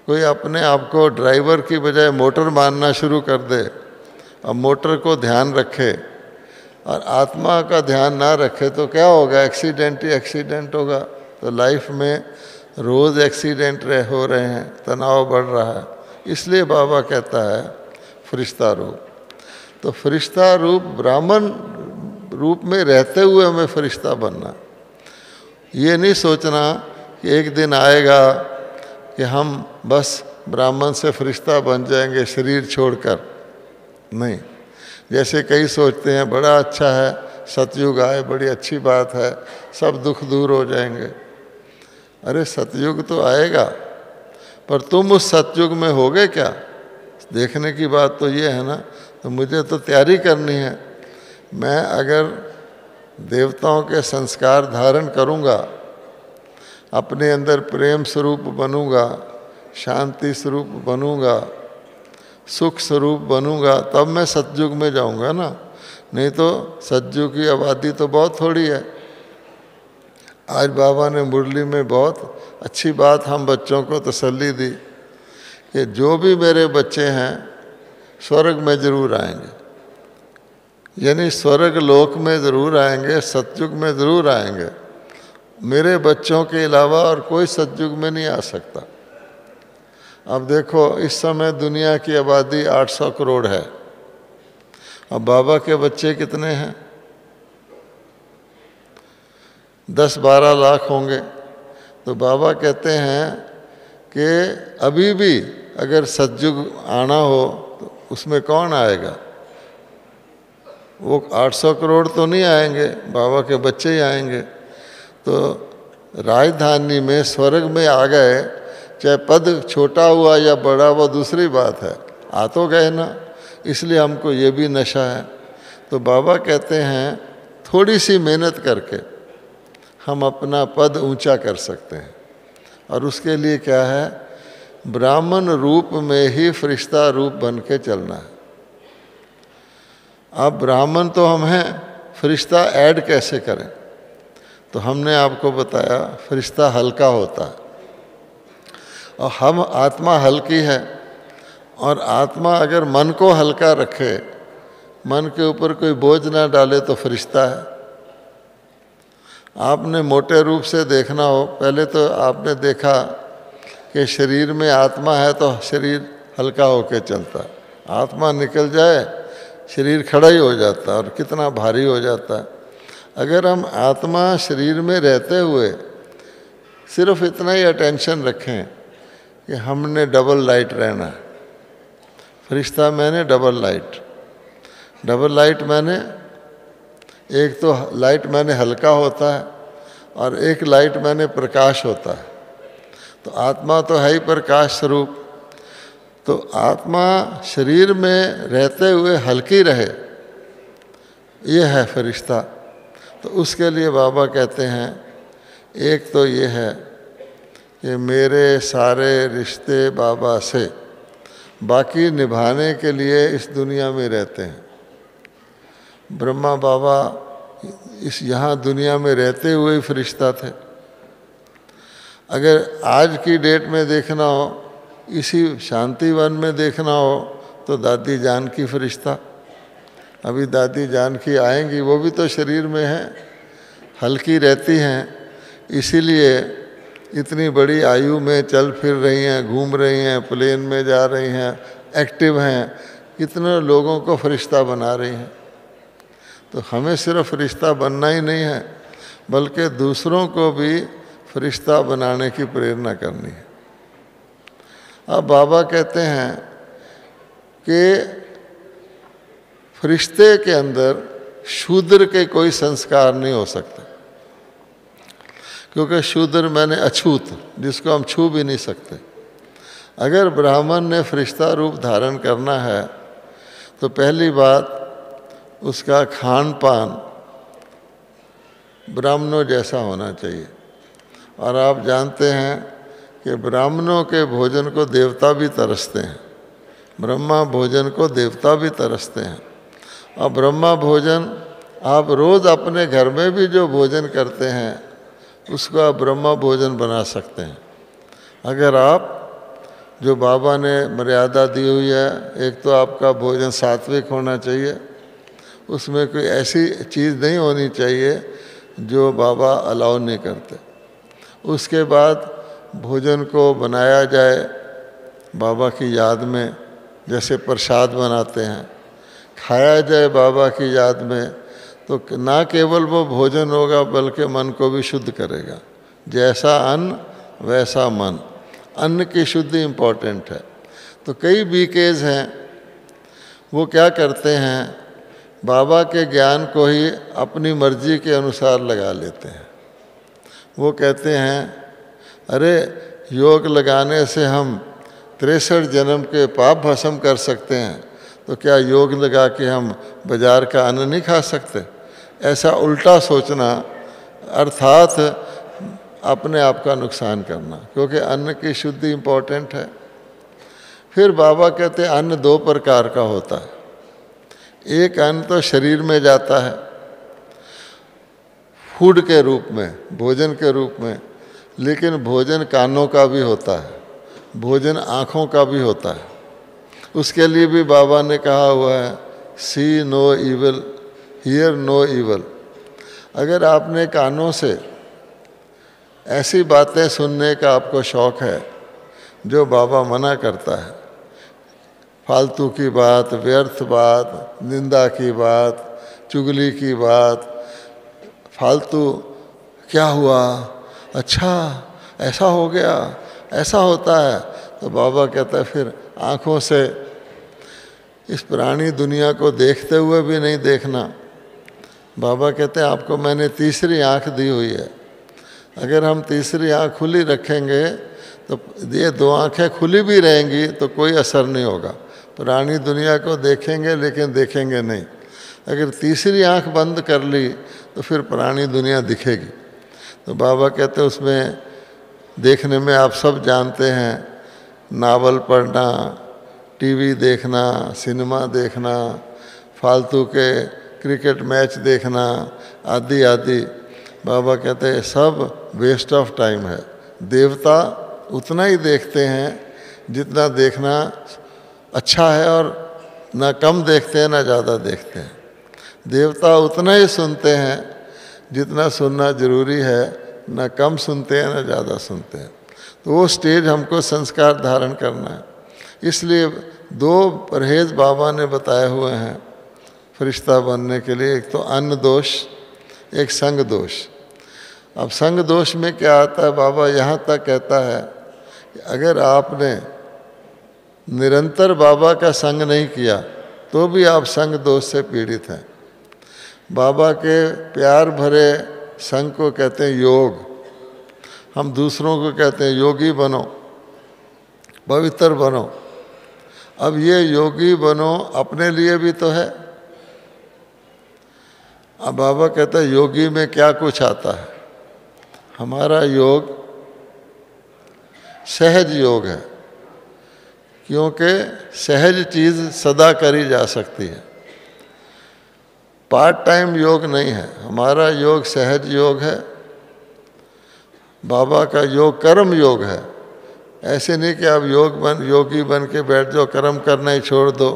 [SPEAKER 1] कोई अपने आप को ड्राइवर की बजाय मोटर मानना शुरू कर दे और मोटर को ध्यान रखे और आत्मा का ध्यान ना रखे तो क्या होगा, एक्सीडेंट ही एक्सीडेंट होगा। तो लाइफ में रोज़ एक्सीडेंट हो रहे हैं, तनाव बढ़ रहा है। इसलिए बाबा कहता है फरिश्ता रूप। तो फरिश्ता रूप ब्राह्मण रूप में रहते हुए हमें फरिश्ता बनना। ये नहीं सोचना कि एक दिन आएगा कि हम बस ब्राह्मण से फरिश्ता बन जाएंगे शरीर छोड़कर। नहीं, जैसे कई सोचते हैं बड़ा अच्छा है सतयुग आए, बड़ी अच्छी बात है, सब दुख दूर हो जाएंगे। अरे सतयुग तो आएगा, पर तुम उस सतयुग में होगे क्या, देखने की बात तो ये है ना। तो मुझे तो तैयारी करनी है। मैं अगर देवताओं के संस्कार धारण करूँगा, अपने अंदर प्रेम स्वरूप बनूँगा, शांति स्वरूप बनूँगा, सुख स्वरूप बनूँगा, तब मैं सतयुग में जाऊँगा ना। नहीं तो सतयुग की आबादी तो बहुत थोड़ी है। आज बाबा ने मुरली में बहुत अच्छी बात हम बच्चों को तसल्ली दी कि जो भी मेरे बच्चे हैं स्वर्ग में ज़रूर आएंगे, यानी स्वर्ग लोक में ज़रूर आएंगे, सतयुग में ज़रूर आएंगे। मेरे बच्चों के अलावा और कोई सतयुग में नहीं आ सकता। अब देखो इस समय दुनिया की आबादी 800 करोड़ है। अब बाबा के बच्चे कितने हैं, 10-12 लाख होंगे। तो बाबा कहते हैं कि अभी भी अगर सतयुग आना हो तो उसमें कौन आएगा? वो 800 करोड़ तो नहीं आएंगे, बाबा के बच्चे ही आएंगे। तो राजधानी में स्वर्ग में आ गए, चाहे पद छोटा हुआ या बड़ा हुआ दूसरी बात है, आ तो गए ना, इसलिए हमको ये भी नशा है। तो बाबा कहते हैं थोड़ी सी मेहनत करके हम अपना पद ऊंचा कर सकते हैं, और उसके लिए क्या है? ब्राह्मण रूप में ही फरिश्ता रूप बन के चलना है। अब ब्राह्मण तो हम हैं, फरिश्ता ऐड कैसे करें? तो हमने आपको बताया फरिश्ता हल्का होता है, और हम आत्मा हल्की है, और आत्मा अगर मन को हल्का रखे, मन के ऊपर कोई बोझ ना डाले तो फरिश्ता है। आपने मोटे रूप से देखना हो, पहले तो आपने देखा कि शरीर में आत्मा है तो शरीर हल्का होकर चलता है, आत्मा निकल जाए शरीर खड़ा ही हो जाता है और कितना भारी हो जाता है। अगर हम आत्मा शरीर में रहते हुए सिर्फ इतना ही अटेंशन रखें कि हमने डबल लाइट रहना है, फरिश्ता मैंने डबल लाइट, डबल लाइट मैंने एक तो लाइट मैंने हल्का होता है और एक लाइट मैंने प्रकाश होता है। तो आत्मा तो है ही प्रकाश स्वरूप, तो आत्मा शरीर में रहते हुए हल्की रहे, ये है फरिश्ता। तो उसके लिए बाबा कहते हैं एक तो ये है कि मेरे सारे रिश्ते बाबा से, बाकी निभाने के लिए इस दुनिया में रहते हैं। ब्रह्मा बाबा इस यहाँ दुनिया में रहते हुए ही फरिश्ता थे। अगर आज की डेट में देखना हो, इसी शांतिवन में देखना हो, तो दादी जानकी फरिश्ता। अभी दादी जानकी आएंगी, वो भी तो शरीर में है, हल्की रहती हैं, इसीलिए इतनी बड़ी आयु में चल फिर रही हैं, घूम रही हैं, प्लेन में जा रही हैं, एक्टिव हैं, कितने लोगों को फरिश्ता बना रही हैं। तो हमें सिर्फ फरिश्ता बनना ही नहीं है, बल्कि दूसरों को भी फरिश्ता बनाने की प्रेरणा करनी है। अब बाबा कहते हैं कि फरिश्ते के अंदर शूद्र के कोई संस्कार नहीं हो सकते, क्योंकि शूद्र मैंने अछूत, जिसको हम छू भी नहीं सकते। अगर ब्राह्मण ने फरिश्ता रूप धारण करना है तो पहली बात उसका खान पान ब्राह्मणों जैसा होना चाहिए। और आप जानते हैं कि ब्राह्मणों के भोजन को देवता भी तरसते हैं, ब्रह्मा भोजन को देवता भी तरसते हैं। और ब्रह्मा भोजन आप रोज़ अपने घर में भी जो भोजन करते हैं उसको आप ब्रह्मा भोजन बना सकते हैं। अगर आप जो बाबा ने मर्यादा दी हुई है, एक तो आपका भोजन सात्विक होना चाहिए, उसमें कोई ऐसी चीज़ नहीं होनी चाहिए जो बाबा अलाउ नहीं करते। उसके बाद भोजन को बनाया जाए बाबा की याद में, जैसे प्रसाद बनाते हैं, खाया जाए बाबा की याद में, तो ना केवल वो भोजन होगा बल्कि मन को भी शुद्ध करेगा। जैसा अन्न वैसा मन, अन्न की शुद्धि इम्पोर्टेंट है। तो कई बीकेज हैं, वो क्या करते हैं, बाबा के ज्ञान को ही अपनी मर्जी के अनुसार लगा लेते हैं। वो कहते हैं अरे योग लगाने से हम 63 जन्म के पाप भस्म कर सकते हैं, तो क्या योग लगा के हम बाजार का अन्न नहीं खा सकते? ऐसा उल्टा सोचना अर्थात अपने आप का नुकसान करना, क्योंकि अन्न की शुद्धि इम्पोर्टेंट है। फिर बाबा कहते हैं अन्न 2 प्रकार का होता है। एक अन्न तो शरीर में जाता है फूड के रूप में, भोजन के रूप में, लेकिन भोजन कानों का भी होता है, भोजन आँखों का भी होता है। उसके लिए भी बाबा ने कहा हुआ है see no evil, hear no evil. अगर आपने कानों से ऐसी बातें सुनने का आपको शौक़ है जो बाबा मना करता है, फालतू की बात, व्यर्थ बात, निंदा की बात, चुगली की बात, फालतू क्या हुआ, अच्छा ऐसा हो गया, ऐसा होता है। तो बाबा कहता है फिर आँखों से इस प्राणी दुनिया को देखते हुए भी नहीं देखना। बाबा कहते हैं आपको मैंने तीसरी आँख दी हुई है, अगर हम तीसरी आँख खुली रखेंगे तो ये दो आँखें खुली भी रहेंगी तो कोई असर नहीं होगा। प्राणी दुनिया को देखेंगे लेकिन देखेंगे नहीं। अगर तीसरी आँख बंद कर ली तो फिर प्राणी दुनिया दिखेगी। तो बाबा कहते हैं उसमें देखने में आप सब जानते हैं, नावल पढ़ना, टीवी देखना, सिनेमा देखना, फालतू के क्रिकेट मैच देखना आदि आदि। बाबा कहते हैं सब वेस्ट ऑफ टाइम है। देवता उतना ही देखते हैं जितना देखना अच्छा है, और ना कम देखते हैं ना ज़्यादा देखते हैं। देवता उतना ही सुनते हैं जितना सुनना जरूरी है, ना कम सुनते हैं ना ज़्यादा सुनते हैं। तो वो स्टेज हमको संस्कार धारण करना है। इसलिए दो परहेज बाबा ने बताए हुए हैं फरिश्ता बनने के लिए। एक तो अन्न दोष, एक संग दोष। अब संग दोष में क्या आता है, बाबा यहाँ तक कहता है कि अगर आपने निरंतर बाबा का संग नहीं किया तो भी आप संग दोष से पीड़ित हैं। बाबा के प्यार भरे संग को कहते हैं योग। हम दूसरों को कहते हैं योगी बनो, पवित्र बनो। अब ये योगी बनो अपने लिए भी तो है। अब बाबा कहता है योगी में क्या कुछ आता है। हमारा योग सहज योग है, क्योंकि सहज चीज़ सदा करी जा सकती है। पार्ट टाइम योग नहीं है, हमारा योग सहज योग है। बाबा का योग कर्म योग है। ऐसे नहीं कि आप योगी बन के बैठ जाओ, कर्म करना ही छोड़ दो।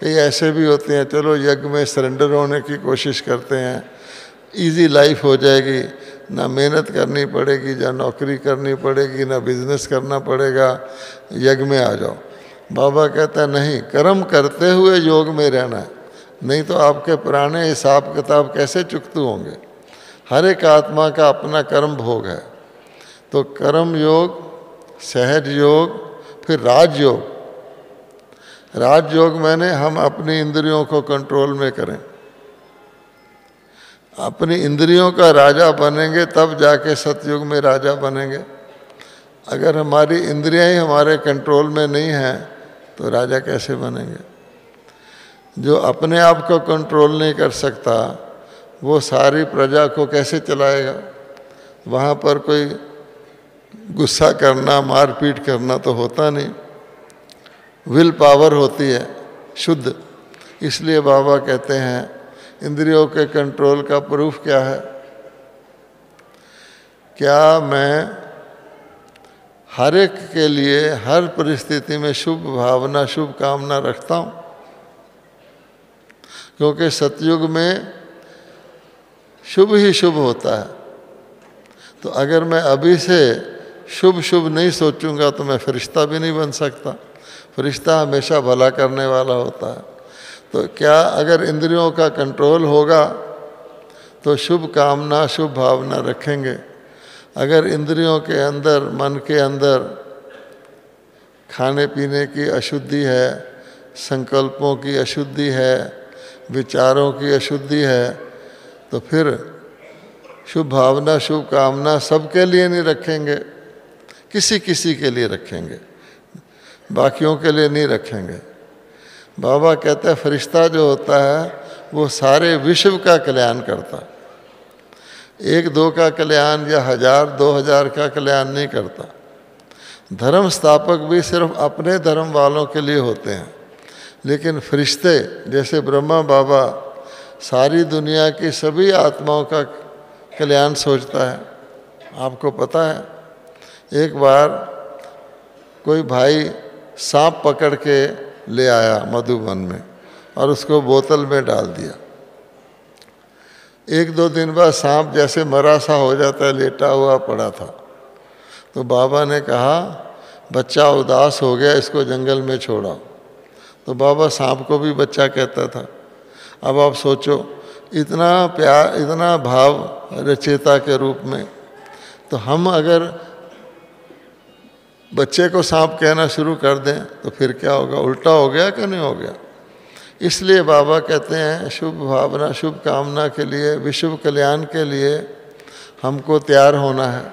[SPEAKER 1] कई ऐसे भी होते हैं, चलो यज्ञ में सरेंडर होने की कोशिश करते हैं, इजी लाइफ हो जाएगी, ना मेहनत करनी पड़ेगी, ना नौकरी करनी पड़ेगी, ना बिजनेस करना पड़ेगा, यज्ञ में आ जाओ। बाबा कहता है नहीं, कर्म करते हुए योग में रहना है, नहीं तो आपके पुराने हिसाब किताब कैसे चुकते होंगे। हर एक आत्मा का अपना कर्म भोग है। तो कर्म योग, सहज योग, फिर राजयोग। राजयोग मैंने हम अपनी इंद्रियों को कंट्रोल में करें। अपनी इंद्रियों का राजा बनेंगे तब जाके सतयुग में राजा बनेंगे। अगर हमारी इंद्रियां ही हमारे कंट्रोल में नहीं हैं तो राजा कैसे बनेंगे। जो अपने आप को कंट्रोल नहीं कर सकता वो सारी प्रजा को कैसे चलाएगा। वहाँ पर कोई गुस्सा करना, मारपीट करना तो होता नहीं, विल पावर होती है शुद्ध। इसलिए बाबा कहते हैं इंद्रियों के कंट्रोल का प्रूफ क्या है। क्या मैं हर एक के लिए हर परिस्थिति में शुभ भावना, शुभ कामना रखता हूँ। क्योंकि सतयुग में शुभ ही शुभ होता है। तो अगर मैं अभी से शुभ शुभ नहीं सोचूंगा तो मैं फरिश्ता भी नहीं बन सकता। फरिश्ता हमेशा भला करने वाला होता है। तो क्या अगर इंद्रियों का कंट्रोल होगा तो शुभ कामना, शुभ भावना रखेंगे। अगर इंद्रियों के अंदर, मन के अंदर खाने पीने की अशुद्धि है, संकल्पों की अशुद्धि है, विचारों की अशुद्धि है, तो फिर शुभ भावना, शुभ कामना सबके लिए नहीं रखेंगे, किसी किसी के लिए रखेंगे, बाकियों के लिए नहीं रखेंगे। बाबा कहते हैं फरिश्ता जो होता है वो सारे विश्व का कल्याण करता है। एक दो का कल्याण या 1000-2000 का कल्याण नहीं करता। धर्म स्थापक भी सिर्फ अपने धर्म वालों के लिए होते हैं, लेकिन फरिश्ते जैसे ब्रह्मा बाबा सारी दुनिया की सभी आत्माओं का कल्याण सोचता है। आपको पता है एक बार कोई भाई सांप पकड़ के ले आया मधुबन में और उसको बोतल में डाल दिया। 1-2 दिन बाद सांप जैसे मरा सा हो जाता है, लेटा हुआ पड़ा था। तो बाबा ने कहा बच्चा उदास हो गया, इसको जंगल में छोड़ा। तो बाबा सांप को भी बच्चा कहता था। अब आप सोचो इतना प्यार, इतना भाव रचेता के रूप में। तो हम अगर बच्चे को सांप कहना शुरू कर दें तो फिर क्या होगा, उल्टा हो गया कि नहीं हो गया। इसलिए बाबा कहते हैं शुभ भावना, शुभ कामना के लिए, विश्व कल्याण के लिए हमको तैयार होना है।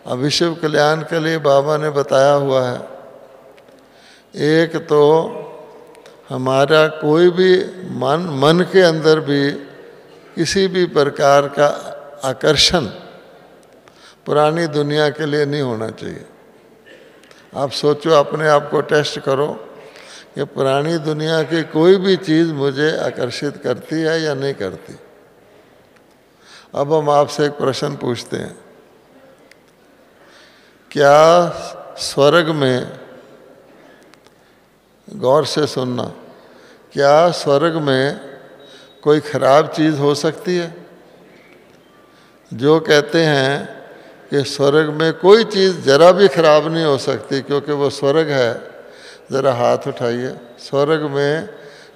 [SPEAKER 1] अब विश्व कल्याण के लिए बाबा ने बताया हुआ है, एक तो हमारा कोई भी मन के अंदर भी किसी भी प्रकार का आकर्षण पुरानी दुनिया के लिए नहीं होना चाहिए। आप सोचो, अपने आप को टेस्ट करो कि पुरानी दुनिया की कोई भी चीज़ मुझे आकर्षित करती है या नहीं करती। अब हम आपसे एक प्रश्न पूछते हैं, क्या स्वर्ग में, गौर से सुनना, क्या स्वर्ग में कोई खराब चीज़ हो सकती है? जो कहते हैं कि स्वर्ग में कोई चीज़ जरा भी खराब नहीं हो सकती क्योंकि वो स्वर्ग है, ज़रा हाथ उठाइए। स्वर्ग में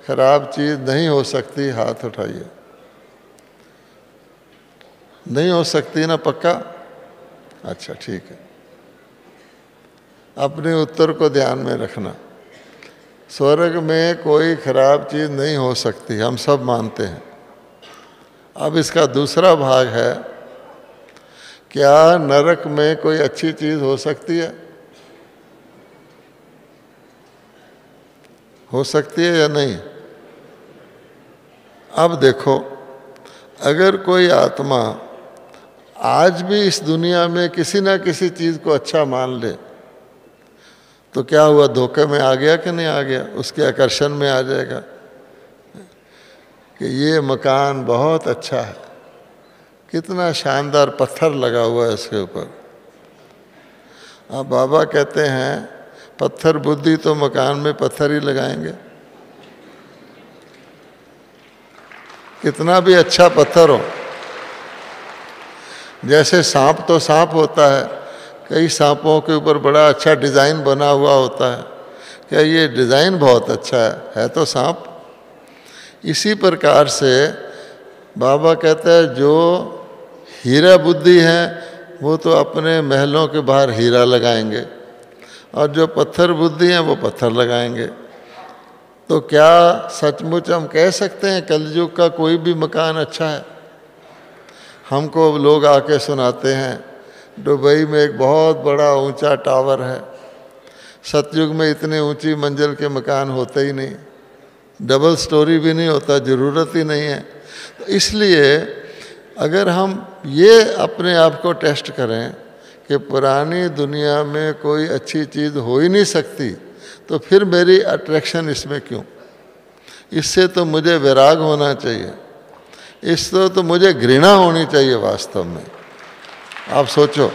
[SPEAKER 1] खराब चीज़ नहीं हो सकती, हाथ उठाइए। नहीं हो सकती ना, पक्का? अच्छा, ठीक है। अपने उत्तर को ध्यान में रखना। स्वर्ग में कोई खराब चीज़ नहीं हो सकती, हम सब मानते हैं। अब इसका दूसरा भाग है, क्या नरक में कोई अच्छी चीज़ हो सकती है? हो सकती है या नहीं? अब देखो, अगर कोई आत्मा आज भी इस दुनिया में किसी ना किसी चीज़ को अच्छा मान ले तो क्या हुआ, धोखे में आ गया कि नहीं आ गया? उसके आकर्षण में आ जाएगा कि ये मकान बहुत अच्छा है, कितना शानदार पत्थर लगा हुआ है इसके ऊपर। अब बाबा कहते हैं पत्थर बुद्धि तो मकान में पत्थर ही लगाएंगे, कितना भी अच्छा पत्थर हो। जैसे सांप तो सांप होता है, कई सांपों के ऊपर बड़ा अच्छा डिज़ाइन बना हुआ होता है, क्या ये डिज़ाइन बहुत अच्छा है तो सांप। इसी प्रकार से बाबा कहते हैं जो हीरा बुद्धि है वो तो अपने महलों के बाहर हीरा लगाएंगे, और जो पत्थर बुद्धि हैं वो पत्थर लगाएंगे। तो क्या सचमुच हम कह सकते हैं कलयुग का कोई भी मकान अच्छा है? हमको लोग आके सुनाते हैं दुबई में एक बहुत बड़ा ऊंचा टावर है, सतयुग में इतने ऊंची मंजिल के मकान होते ही नहीं, डबल स्टोरी भी नहीं होता, ज़रूरत ही नहीं है। तो इसलिए अगर हम ये अपने आप को टेस्ट करें कि पुरानी दुनिया में कोई अच्छी चीज़ हो ही नहीं सकती, तो फिर मेरी अट्रैक्शन इसमें क्यों? इससे तो मुझे वैराग होना चाहिए, इससे तो मुझे घृणा होनी चाहिए वास्तव में। आप सोचो,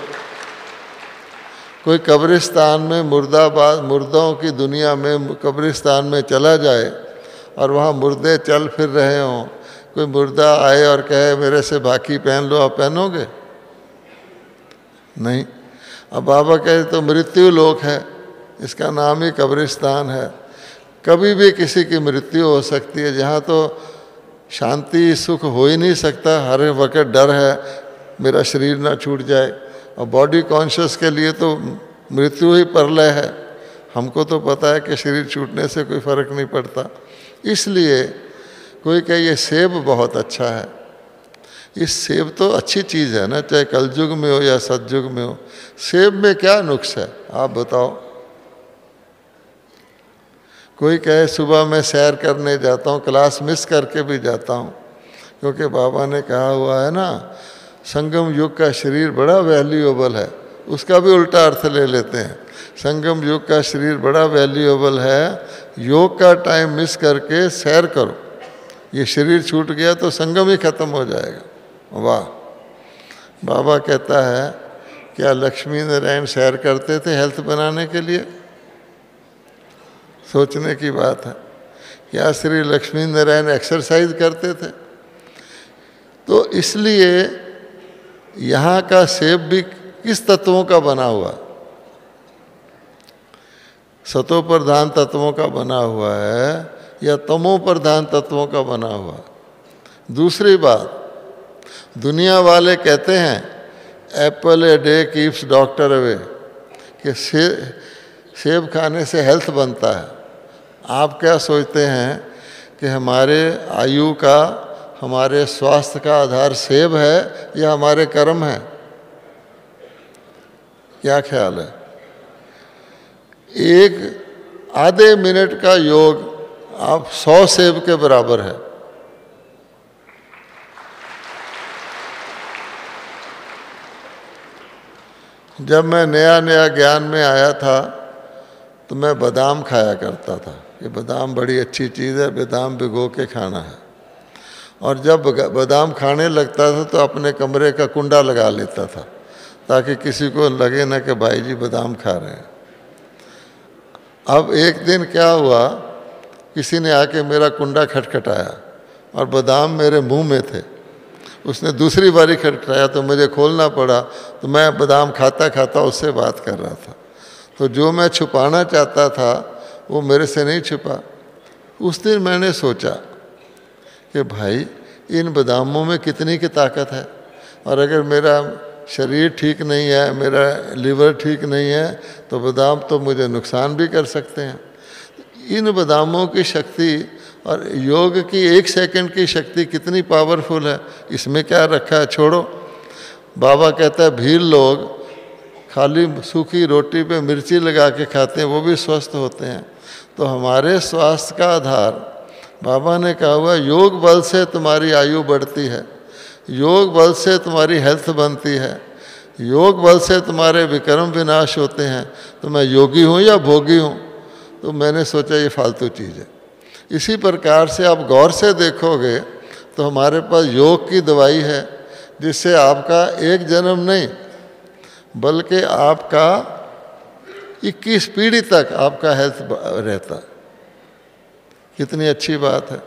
[SPEAKER 1] कोई कब्रिस्तान में मुर्दों की दुनिया में कब्रिस्तान में चला जाए और वहाँ मुर्दे चल फिर रहे हों, कोई मुर्दा आए और कहे मेरे से बाकी पहन लो, आप पहनोगे? नहीं। अब बाबा कहे तो मृत्यु लोक है, इसका नाम ही कब्रिस्तान है, कभी भी किसी की मृत्यु हो सकती है, जहाँ तो शांति सुख हो ही नहीं सकता, हर वक्त डर है मेरा शरीर ना छूट जाए। और बॉडी कॉन्शियस के लिए तो मृत्यु ही परलय है, हमको तो पता है कि शरीर छूटने से कोई फर्क नहीं पड़ता। इसलिए कोई कहे ये सेब बहुत अच्छा है, इस सेब तो अच्छी चीज़ है ना, चाहे कलयुग में हो या सतयुग में हो, सेब में क्या नुक्स है आप बताओ? कोई कहे सुबह मैं सैर करने जाता हूँ, क्लास मिस करके भी जाता हूँ, क्योंकि बाबा ने कहा हुआ है ना संगम युग का शरीर बड़ा वैल्यूएबल है, उसका भी उल्टा अर्थ ले लेते हैं। संगम युग का शरीर बड़ा वैल्यूएबल है, योग का टाइम मिस करके सैर करो, ये शरीर छूट गया तो संगम ही खत्म हो जाएगा। वाह! बाबा कहता है क्या लक्ष्मी नारायण सैर करते थे हेल्थ बनाने के लिए? सोचने की बात है। क्या श्री लक्ष्मी नारायण एक्सरसाइज करते थे? तो इसलिए यहाँ का सेब भी किस तत्वों का बना हुआ? सतो प्रधान तत्वों का बना हुआ है या तमो प्रधान तत्वों का बना हुआ? दूसरी बात, दुनिया वाले कहते हैं Apple a day keeps doctor away, कि कि सेब खाने से हेल्थ बनता है। आप क्या सोचते हैं कि हमारे आयु का, हमारे स्वास्थ्य का आधार सेब है या हमारे कर्म है? क्या ख्याल है? एक आधे मिनट का योग आप 100 सेब के बराबर है। जब मैं नया नया ज्ञान में आया था तो मैं बादाम खाया करता था कि बादाम बड़ी अच्छी चीज़ है, बादाम भिगो के खाना है। और जब बादाम खाने लगता था तो अपने कमरे का कुंडा लगा लेता था ताकि किसी को लगे ना कि भाई जी बादाम खा रहे हैं। अब एक दिन क्या हुआ, किसी ने आके मेरा कुंडा खटखटाया और बादाम मेरे मुंह में थे। उसने दूसरी बारी खटखटाया तो मुझे खोलना पड़ा, तो मैं बादाम खाता खाता उससे बात कर रहा था। तो जो मैं छुपाना चाहता था वो मेरे से नहीं छुपा। उस दिन मैंने सोचा कि भाई इन बादामों में कितनी की ताकत है, और अगर मेरा शरीर ठीक नहीं है, मेरा लीवर ठीक नहीं है, तो बादाम तो मुझे नुकसान भी कर सकते हैं। इन बादामों की शक्ति और योग की 1 सेकंड की शक्ति कितनी पावरफुल है, इसमें क्या रखा है, छोड़ो। बाबा कहता है भील लोग खाली सूखी रोटी पे मिर्ची लगा के खाते हैं, वो भी स्वस्थ होते हैं। तो हमारे स्वास्थ्य का आधार, बाबा ने कहा हुआ योग बल से तुम्हारी आयु बढ़ती है, योग बल से तुम्हारी हेल्थ बनती है, योग बल से तुम्हारे विक्रम विनाश होते हैं। तो मैं योगी हूँ या भोगी हूँ? तो मैंने सोचा ये फालतू चीज़ है। इसी प्रकार से आप गौर से देखोगे तो हमारे पास योग की दवाई है, जिससे आपका एक जन्म नहीं बल्कि आपका 21 पीढ़ी तक आपका हेल्थ रहता है। कितनी अच्छी बात है।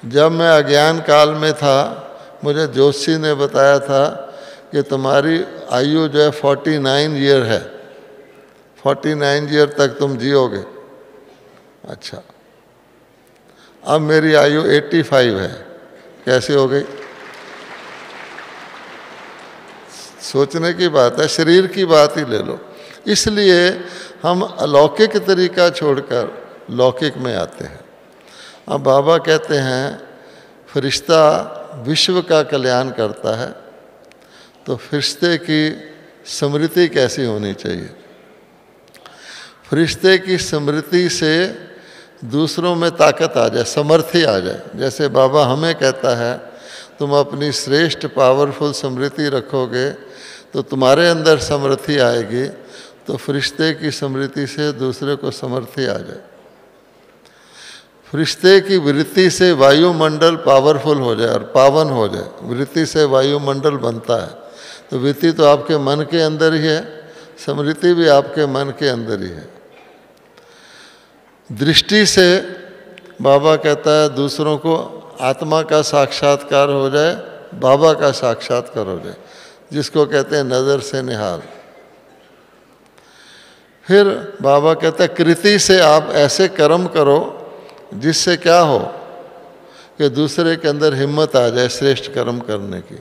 [SPEAKER 1] जब मैं अज्ञान काल में था, मुझे जोशी ने बताया था कि तुम्हारी आयु जो है 49 ईयर है, 49 ईयर तक तुम जियोगे। अच्छा, अब मेरी आयु 85 है, कैसे हो गई? सोचने की बात है, शरीर की बात ही ले लो। इसलिए हम अलौकिक तरीका छोड़कर लौकिक में आते हैं। अब बाबा कहते हैं फरिश्ता विश्व का कल्याण करता है, तो फरिश्ते की स्मृति कैसी होनी चाहिए? फरिश्ते की स्मृति से दूसरों में ताकत आ जाए, समर्थी आ जाए। जैसे बाबा हमें कहता है तुम अपनी श्रेष्ठ पावरफुल स्मृति रखोगे तो तुम्हारे अंदर समर्थी आएगी, तो फरिश्ते की स्मृति से दूसरे को समर्थी आ जाए। फरिश्ते की वृत्ति से वायुमंडल पावरफुल हो जाए और पावन हो जाए। वृत्ति से वायुमंडल बनता है, तो वृत्ति तो आपके मन के अंदर ही है, स्मृति भी आपके मन के अंदर ही है। दृष्टि से बाबा कहता है दूसरों को आत्मा का साक्षात्कार हो जाए, बाबा का साक्षात्कार हो जाए, जिसको कहते हैं नज़र से निहाल। फिर बाबा कहता है कृति से आप ऐसे कर्म करो जिससे क्या हो कि दूसरे के अंदर हिम्मत आ जाए श्रेष्ठ कर्म करने की।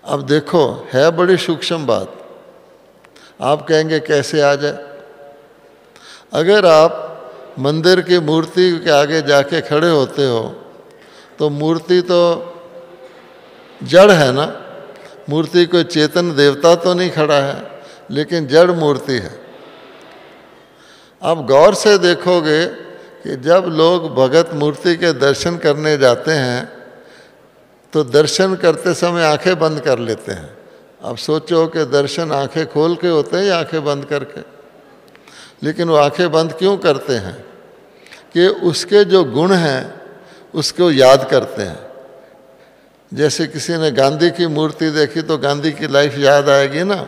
[SPEAKER 1] अब देखो, है बड़ी सूक्ष्म बात। आप कहेंगे कैसे आ जाए? अगर आप मंदिर की मूर्ति के आगे जाके खड़े होते हो तो मूर्ति तो जड़ है ना, मूर्ति कोई चेतन देवता तो नहीं खड़ा है, लेकिन जड़ मूर्ति है। आप गौर से देखोगे कि जब लोग भगत मूर्ति के दर्शन करने जाते हैं तो दर्शन करते समय आंखें बंद कर लेते हैं। अब सोचो कि दर्शन आंखें खोल के होते हैं या आंखें बंद करके? लेकिन वो आंखें बंद क्यों करते हैं? कि उसके जो गुण हैं उसको याद करते हैं। जैसे किसी ने गांधी की मूर्ति देखी तो गांधी की लाइफ याद आएगी ना।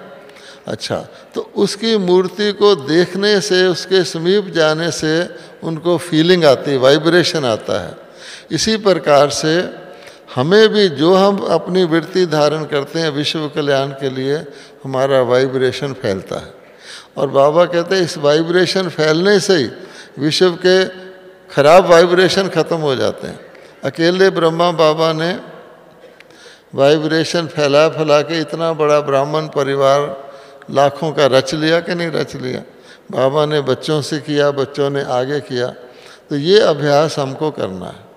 [SPEAKER 1] अच्छा, तो उसकी मूर्ति को देखने से, उसके समीप जाने से उनको फीलिंग आती है, वाइब्रेशन आता है। इसी प्रकार से हमें भी जो हम अपनी वृत्ति धारण करते हैं विश्व कल्याण के लिए, हमारा वाइब्रेशन फैलता है। और बाबा कहते हैं इस वाइब्रेशन फैलने से ही विश्व के खराब वाइब्रेशन खत्म हो जाते हैं। अकेले ब्रह्मा बाबा ने वाइब्रेशन फैला फैला के इतना बड़ा ब्राह्मण परिवार लाखों का रच लिया कि नहीं रच लिया। बाबा ने बच्चों से किया, बच्चों ने आगे किया। तो ये अभ्यास हमको करना है।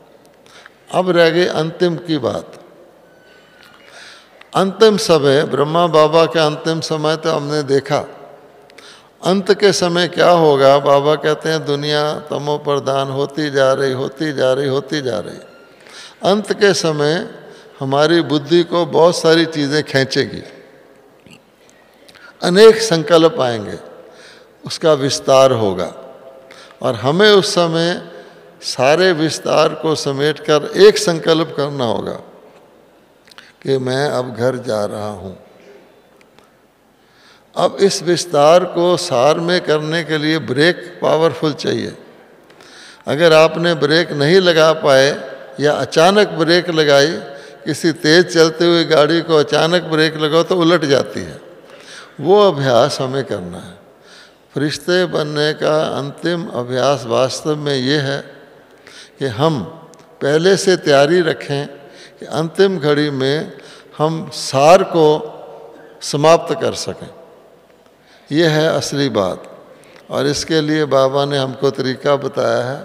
[SPEAKER 1] अब रह गई अंतिम की बात। अंतिम समय, ब्रह्मा बाबा के अंतिम समय तो हमने देखा। अंत के समय क्या होगा? बाबा कहते हैं दुनिया तमो प्रधान होती जा रही, होती जा रही, होती जा रही। अंत के समय हमारी बुद्धि को बहुत सारी चीज़ें खींचेगी, अनेक संकल्प आएंगे, उसका विस्तार होगा। और हमें उस समय सारे विस्तार को समेटकर एक संकल्प करना होगा कि मैं अब घर जा रहा हूँ। अब इस विस्तार को सार में करने के लिए ब्रेक पावरफुल चाहिए। अगर आपने ब्रेक नहीं लगा पाए या अचानक ब्रेक लगाई, किसी तेज़ चलते हुए गाड़ी को अचानक ब्रेक लगाओ तो उलट जाती है। वो अभ्यास हमें करना है। फरिश्ते बनने का अंतिम अभ्यास वास्तव में ये है कि हम पहले से तैयारी रखें कि अंतिम घड़ी में हम सार को समाप्त कर सकें। ये है असली बात। और इसके लिए बाबा ने हमको तरीका बताया है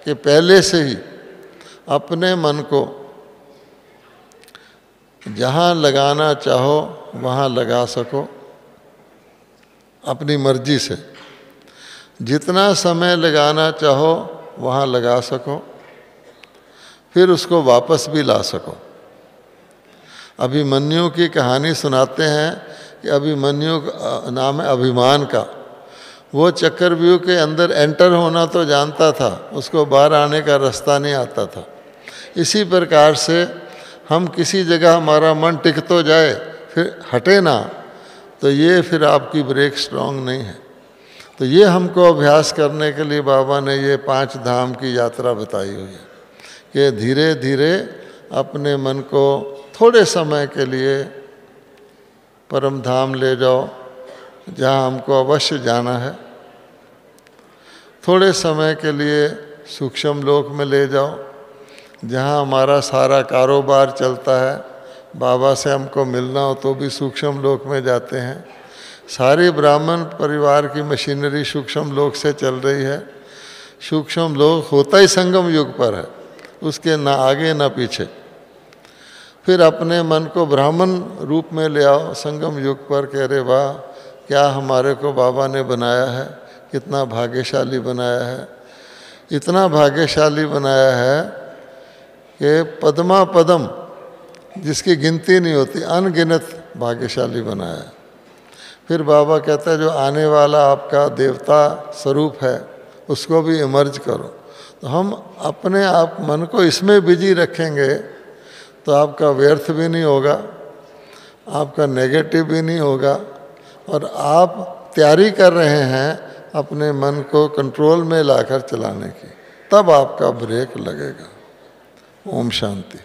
[SPEAKER 1] कि पहले से ही अपने मन को जहाँ लगाना चाहो वहाँ लगा सको, अपनी मर्जी से। जितना समय लगाना चाहो वहाँ लगा सको, फिर उसको वापस भी ला सको। अभिमन्यु की कहानी सुनाते हैं कि अभिमन्यु का नाम है अभिमान का। वो चक्रव्यूह के अंदर एंटर होना तो जानता था, उसको बाहर आने का रास्ता नहीं आता था। इसी प्रकार से हम किसी जगह हमारा मन टिक तो जाए, फिर हटे ना, तो ये फिर आपकी ब्रेक स्ट्रांग नहीं है। तो ये हमको अभ्यास करने के लिए बाबा ने ये 5 धाम की यात्रा बताई हुई है कि धीरे धीरे अपने मन को थोड़े समय के लिए परम धाम ले जाओ, जहाँ हमको अवश्य जाना है। थोड़े समय के लिए सूक्ष्म लोक में ले जाओ, जहाँ हमारा सारा कारोबार चलता है। बाबा से हमको मिलना हो तो भी सूक्ष्म लोक में जाते हैं। सारी ब्राह्मण परिवार की मशीनरी सूक्ष्म लोक से चल रही है। सूक्ष्म लोक होता ही संगम युग पर है, उसके ना आगे ना पीछे। फिर अपने मन को ब्राह्मण रूप में ले आओ संगम युग पर। कह रहे वाह, क्या हमारे को बाबा ने बनाया है, कितना भाग्यशाली बनाया है। इतना भाग्यशाली बनाया है कि पद्मा पदम जिसकी गिनती नहीं होती, अनगिनत भाग्यशाली बनाया है। फिर बाबा कहता है जो आने वाला आपका देवता स्वरूप है उसको भी इमर्ज करो। तो हम अपने आप मन को इसमें बिजी रखेंगे तो आपका व्यर्थ भी नहीं होगा, आपका नेगेटिव भी नहीं होगा, और आप तैयारी कर रहे हैं अपने मन को कंट्रोल में लाकर चलाने की। तब आपका ब्रेक लगेगा। ओम शांति।